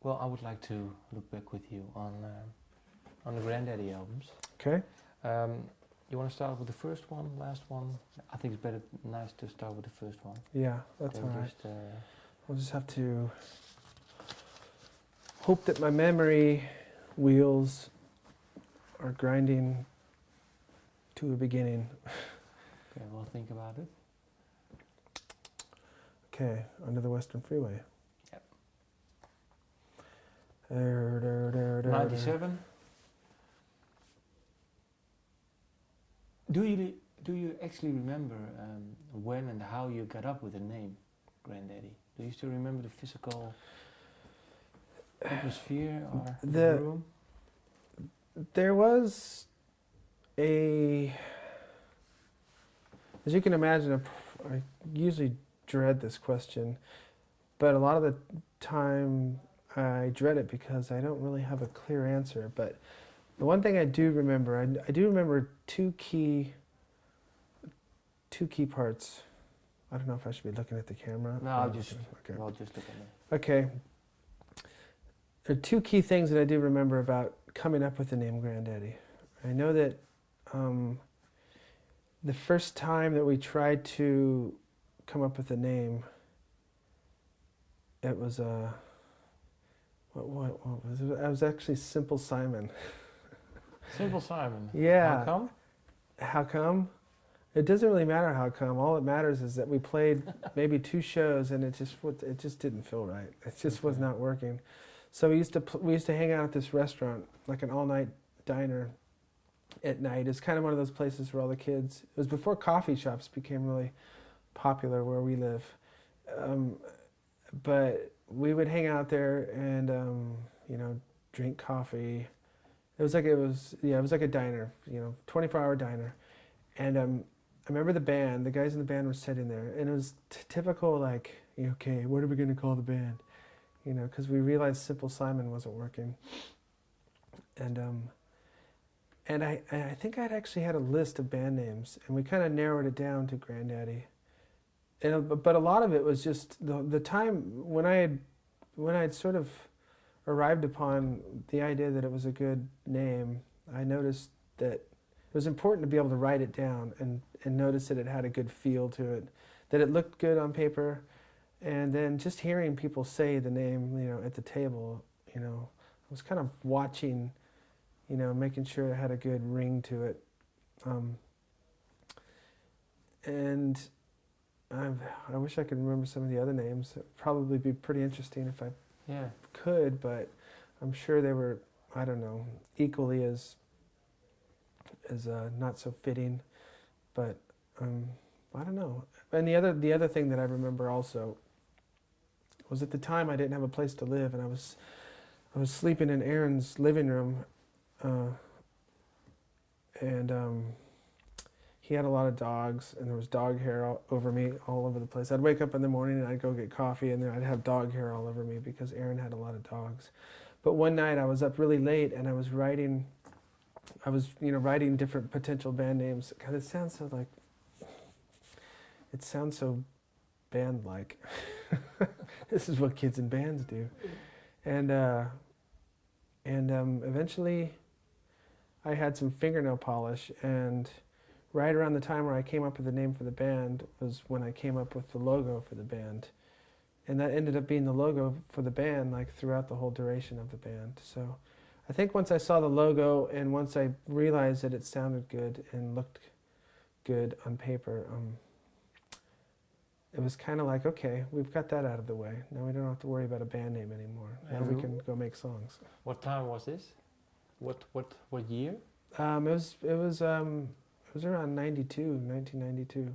Well, I would like to look back with you on the Grandaddy albums. Okay. You want to start with the first one, last one? I think it's nice to start with the first one. Yeah, that's Then all right. just, I'll just have to hope that my memory wheels are grinding to a beginning. okay, well, think about it. Okay, Under the Western Freeway. Yep. 97. Do you actually remember when and how you got up with the name Grandaddy? Do you still remember the physical atmosphere or the room? There was as you can imagine, I usually dread this question, but a lot of the time I dread it because I don't really have a clear answer. But the one thing I do remember, I do remember two key parts. I don't know if I should be looking at the camera. No, I'll just look at it. Okay. There are two key things that I do remember about coming up with the name Grandaddy. I know that the first time that we tried to come up with a name, it was what was it? I was actually Simple Simon. Simple Simon. Yeah. How come? How come? It doesn't really matter how come. All that matters is that we played maybe 2 shows and it just didn't feel right. It just was not working. So we used to hang out at this restaurant, like an all-night diner at night. It's kind of one of those places where all the kids, it was before coffee shops became really popular where we live. But we would hang out there and, drink coffee. It was like a diner, 24-hour diner. And I remember the guys in the band were sitting there, and it was typical, like, okay, what are we going to call the band? Because we realized Simple Simon wasn't working. And I think I'd actually had a list of band names, and we kind of narrowed it down to Grandaddy. But a lot of it was just the time when I had sort of arrived upon the idea that it was a good name. I noticed that it was important to be able to write it down and notice that it had a good feel to it, that it looked good on paper, and then just hearing people say the name, at the table, I was kind of watching, making sure it had a good ring to it, and I wish I could remember some of the other names. It'd probably be pretty interesting if I could, but I'm sure they were, I don't know, equally as not so fitting. But I don't know. And the other thing that I remember also was at the time I didn't have a place to live, and I was sleeping in Aaron's living room, and he had a lot of dogs, and there was dog hair all over me, all over the place. I'd wake up in the morning and I'd go get coffee, and then I'd have dog hair all over me because Aaron had a lot of dogs. But one night I was up really late and I was writing different potential band names. God, it sounds so band-like. This is what kids in bands do. And eventually I had some fingernail polish, and right around the time where I came up with the name for the band was when I came up with the logo for the band. And that ended up being the logo for the band, like, throughout the whole duration of the band. So I think once I saw the logo and once I realized that it sounded good and looked good on paper, it was kind of like, okay, we've got that out of the way. Now we don't have to worry about a band name anymore. Now we can go make songs. What time was this? What year? It was around 1992.